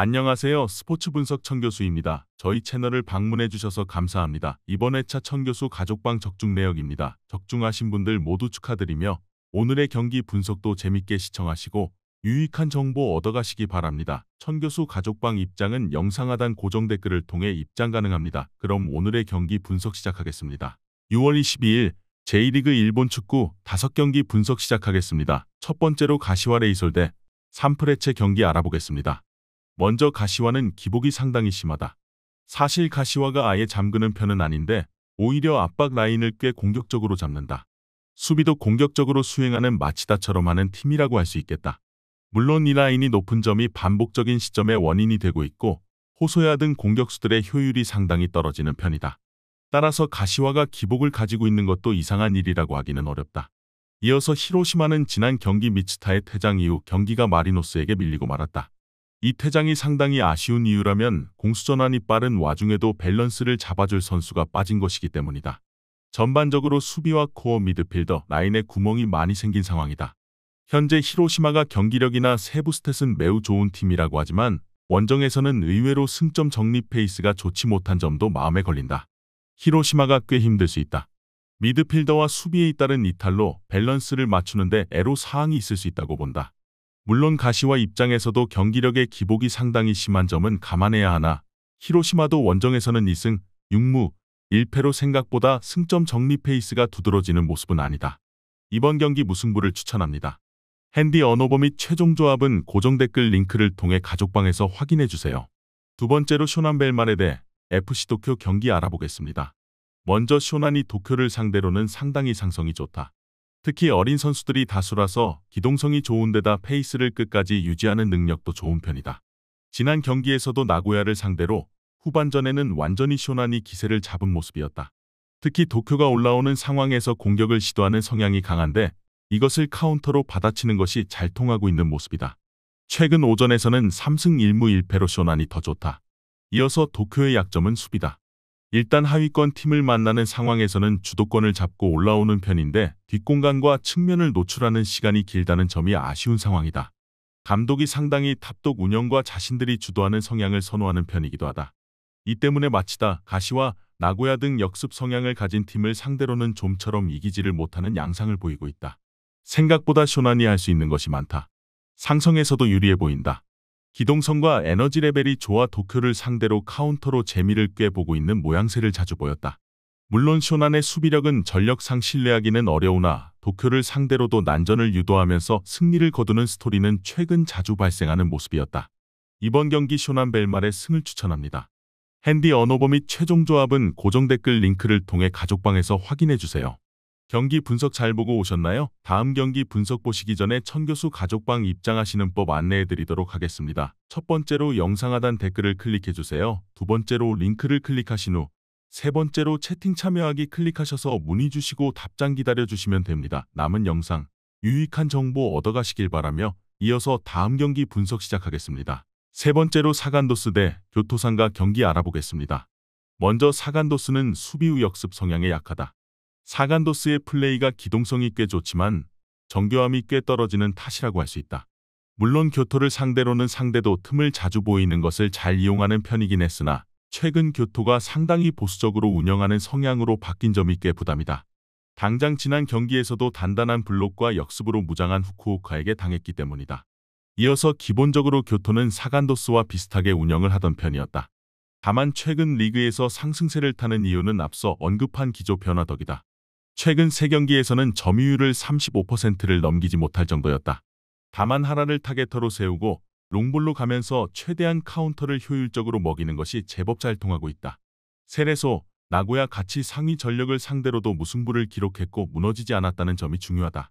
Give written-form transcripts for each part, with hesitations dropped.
안녕하세요. 스포츠 분석 천교수입니다. 저희 채널을 방문해 주셔서 감사합니다. 이번 회차 천교수 가족방 적중 내역입니다. 적중하신 분들 모두 축하드리며 오늘의 경기 분석도 재밌게 시청하시고 유익한 정보 얻어가시기 바랍니다. 천교수 가족방 입장은 영상 하단 고정 댓글을 통해 입장 가능합니다. 그럼 오늘의 경기 분석 시작하겠습니다. 6월 22일 J리그 일본 축구 5경기 분석 시작하겠습니다. 첫 번째로 가시와 레이솔 대 산프레체 경기 알아보겠습니다. 먼저 가시와는 기복이 상당히 심하다. 사실 가시와가 아예 잠그는 편은 아닌데 오히려 압박 라인을 꽤 공격적으로 잡는다. 수비도 공격적으로 수행하는 마치다처럼 하는 팀이라고 할 수 있겠다. 물론 이 라인이 높은 점이 반복적인 시점의 원인이 되고 있고 호소야 등 공격수들의 효율이 상당히 떨어지는 편이다. 따라서 가시와가 기복을 가지고 있는 것도 이상한 일이라고 하기는 어렵다. 이어서 히로시마는 지난 경기 미츠타의 퇴장 이후 경기가 마리노스에게 밀리고 말았다. 이 퇴장이 상당히 아쉬운 이유라면 공수전환이 빠른 와중에도 밸런스를 잡아줄 선수가 빠진 것이기 때문이다. 전반적으로 수비와 코어 미드필더 라인에 구멍이 많이 생긴 상황이다. 현재 히로시마가 경기력이나 세부 스탯은 매우 좋은 팀이라고 하지만 원정에서는 의외로 승점 정립 페이스가 좋지 못한 점도 마음에 걸린다. 히로시마가 꽤 힘들 수 있다. 미드필더와 수비에 잇따른 이탈로 밸런스를 맞추는데 애로사항이 있을 수 있다고 본다. 물론 가시와 입장에서도 경기력의 기복이 상당히 심한 점은 감안해야 하나 히로시마도 원정에서는 2승 6무 1패로 생각보다 승점 정립 페이스가 두드러지는 모습은 아니다. 이번 경기 무승부를 추천합니다. 핸디 언어버 및 최종 조합은 고정 댓글 링크를 통해 가족방에서 확인해주세요. 두 번째로 쇼난 벨마레 대 FC 도쿄 경기 알아보겠습니다. 먼저 쇼난이 도쿄를 상대로는 상당히 상성이 좋다. 특히 어린 선수들이 다수라서 기동성이 좋은 데다 페이스를 끝까지 유지하는 능력도 좋은 편이다. 지난 경기에서도 나고야를 상대로 후반전에는 완전히 쇼난이 기세를 잡은 모습이었다. 특히 도쿄가 올라오는 상황에서 공격을 시도하는 성향이 강한데 이것을 카운터로 받아치는 것이 잘 통하고 있는 모습이다. 최근 오전에서는 3승 1무 1패로 쇼난이 더 좋다. 이어서 도쿄의 약점은 수비다. 일단 하위권 팀을 만나는 상황에서는 주도권을 잡고 올라오는 편인데 뒷공간과 측면을 노출하는 시간이 길다는 점이 아쉬운 상황이다. 감독이 상당히 탑독 운영과 자신들이 주도하는 성향을 선호하는 편이기도 하다. 이 때문에 마치다, 가시와 나고야 등 역습 성향을 가진 팀을 상대로는 좀처럼 이기지를 못하는 양상을 보이고 있다. 생각보다 쇼난이 할 수 있는 것이 많다. 상성에서도 유리해 보인다. 기동성과 에너지 레벨이 좋아 도쿄를 상대로 카운터로 재미를 꽤 보고 있는 모양새를 자주 보였다. 물론 쇼난의 수비력은 전력상 신뢰하기는 어려우나 도쿄를 상대로도 난전을 유도하면서 승리를 거두는 스토리는 최근 자주 발생하는 모습이었다. 이번 경기 쇼난 벨말의 승을 추천합니다. 핸디 언어버 및 최종 조합은 고정 댓글 링크를 통해 가족방에서 확인해주세요. 경기 분석 잘 보고 오셨나요? 다음 경기 분석 보시기 전에 천교수 가족방 입장하시는 법 안내해드리도록 하겠습니다. 첫 번째로 영상 하단 댓글을 클릭해주세요. 두 번째로 링크를 클릭하신 후 세 번째로 채팅 참여하기 클릭하셔서 문의 주시고 답장 기다려주시면 됩니다. 남은 영상, 유익한 정보 얻어가시길 바라며 이어서 다음 경기 분석 시작하겠습니다. 세 번째로 사간도스 대 교토상가 경기 알아보겠습니다. 먼저 사간도스는 수비 후 역습 성향에 약하다. 사간도스의 플레이가 기동성이 꽤 좋지만 정교함이 꽤 떨어지는 탓이라고 할 수 있다. 물론 교토를 상대로는 상대도 틈을 자주 보이는 것을 잘 이용하는 편이긴 했으나 최근 교토가 상당히 보수적으로 운영하는 성향으로 바뀐 점이 꽤 부담이다. 당장 지난 경기에서도 단단한 블록과 역습으로 무장한 후쿠오카에게 당했기 때문이다. 이어서 기본적으로 교토는 사간도스와 비슷하게 운영을 하던 편이었다. 다만 최근 리그에서 상승세를 타는 이유는 앞서 언급한 기조 변화 덕이다. 최근 3경기에서는 점유율을 35%를 넘기지 못할 정도였다. 다만 하라를 타겟터로 세우고 롱볼로 가면서 최대한 카운터를 효율적으로 먹이는 것이 제법 잘 통하고 있다. 세레소, 나고야 같이 상위 전력을 상대로도 무승부를 기록했고 무너지지 않았다는 점이 중요하다.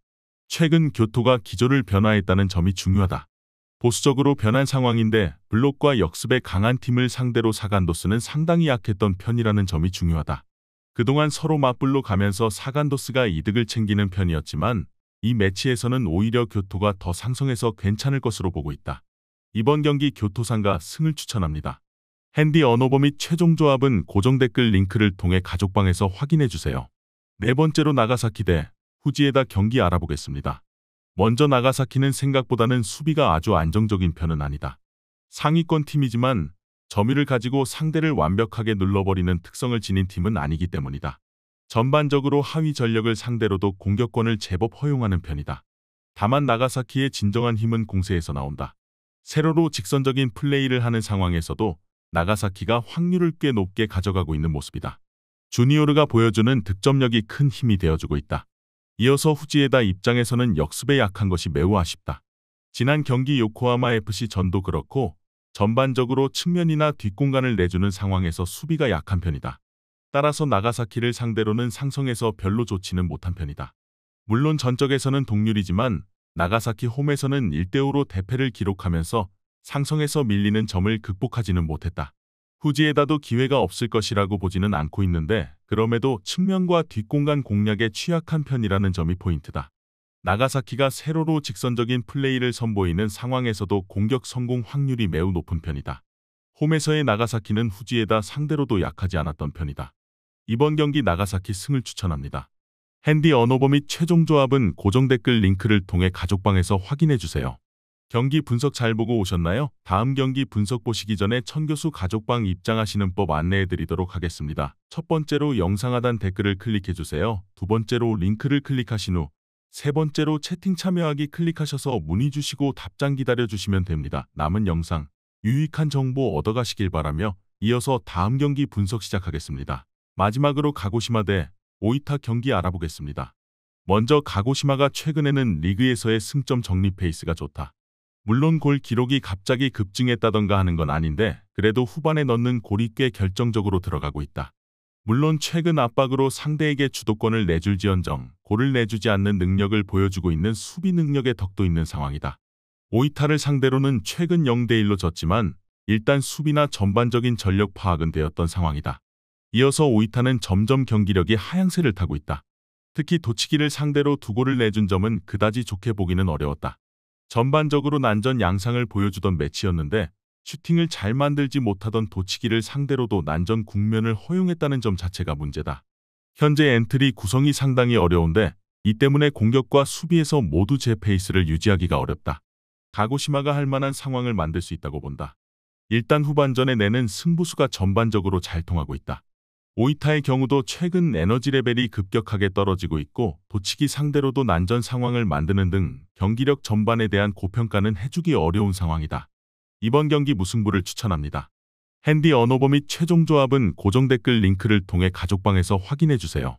최근 교토가 기조를 변화했다는 점이 중요하다. 보수적으로 변한 상황인데 블록과 역습에 강한 팀을 상대로 사간도스는 상당히 약했던 편이라는 점이 중요하다. 그동안 서로 맞불로 가면서 사간도스가 이득을 챙기는 편이었지만 이 매치에서는 오히려 교토가 더 상성해서 괜찮을 것으로 보고 있다. 이번 경기 교토상가 승을 추천합니다. 핸디 언어버 및 최종 조합은 고정 댓글 링크를 통해 가족방에서 확인해주세요. 네 번째로 나가사키 대 후지에다 경기 알아보겠습니다. 먼저 나가사키는 생각보다는 수비가 아주 안정적인 편은 아니다. 상위권 팀이지만 점유를 가지고 상대를 완벽하게 눌러버리는 특성을 지닌 팀은 아니기 때문이다. 전반적으로 하위 전력을 상대로도 공격권을 제법 허용하는 편이다. 다만 나가사키의 진정한 힘은 공세에서 나온다. 세로로 직선적인 플레이를 하는 상황에서도 나가사키가 확률을 꽤 높게 가져가고 있는 모습이다. 주니오르가 보여주는 득점력이 큰 힘이 되어주고 있다. 이어서 후지에다 입장에서는 역습에 약한 것이 매우 아쉽다. 지난 경기 요코하마 FC 전도 그렇고 전반적으로 측면이나 뒷공간을 내주는 상황에서 수비가 약한 편이다. 따라서 나가사키를 상대로는 상성에서 별로 좋지는 못한 편이다. 물론 전적에서는 동률이지만 나가사키 홈에서는 1대5로 대패를 기록하면서 상성에서 밀리는 점을 극복하지는 못했다. 후지에다도 기회가 없을 것이라고 보지는 않고 있는데 그럼에도 측면과 뒷공간 공략에 취약한 편이라는 점이 포인트다. 나가사키가 세로로 직선적인 플레이를 선보이는 상황에서도 공격 성공 확률이 매우 높은 편이다. 홈에서의 나가사키는 후지에다 상대로도 약하지 않았던 편이다. 이번 경기 나가사키 승을 추천합니다. 핸디 언어버 및 최종 조합은 고정 댓글 링크를 통해 가족방에서 확인해주세요. 경기 분석 잘 보고 오셨나요? 다음 경기 분석 보시기 전에 천교수 가족방 입장하시는 법 안내해드리도록 하겠습니다. 첫 번째로 영상 하단 댓글을 클릭해주세요. 두 번째로 링크를 클릭하신 후 세 번째로 채팅 참여하기 클릭하셔서 문의 주시고 답장 기다려주시면 됩니다. 남은 영상 유익한 정보 얻어가시길 바라며 이어서 다음 경기 분석 시작하겠습니다. 마지막으로 가고시마 대 오이타 경기 알아보겠습니다. 먼저 가고시마가 최근에는 리그에서의 승점 정리 페이스가 좋다. 물론 골 기록이 갑자기 급증했다던가 하는 건 아닌데 그래도 후반에 넣는 골이 꽤 결정적으로 들어가고 있다. 물론 최근 압박으로 상대에게 주도권을 내줄지언정 골을 내주지 않는 능력을 보여주고 있는 수비 능력의 덕도 있는 상황이다. 오이타를 상대로는 최근 0대1로 졌지만 일단 수비나 전반적인 전력 파악은 되었던 상황이다. 이어서 오이타는 점점 경기력이 하향세를 타고 있다. 특히 도치기를 상대로 2골을 내준 점은 그다지 좋게 보기는 어려웠다. 전반적으로 난전 양상을 보여주던 매치였는데 슈팅을 잘 만들지 못하던 도치기를 상대로도 난전 국면을 허용했다는 점 자체가 문제다. 현재 엔트리 구성이 상당히 어려운데 이 때문에 공격과 수비에서 모두 제 페이스를 유지하기가 어렵다. 가고시마가 할 만한 상황을 만들 수 있다고 본다. 일단 후반전에 내는 승부수가 전반적으로 잘 통하고 있다. 오이타의 경우도 최근 에너지 레벨이 급격하게 떨어지고 있고 도치기 상대로도 난전 상황을 만드는 등 경기력 전반에 대한 고평가는 해주기 어려운 상황이다. 이번 경기 무승부를 추천합니다. 핸디 언어버 및 최종 조합은 고정 댓글 링크를 통해 가족방에서 확인해주세요.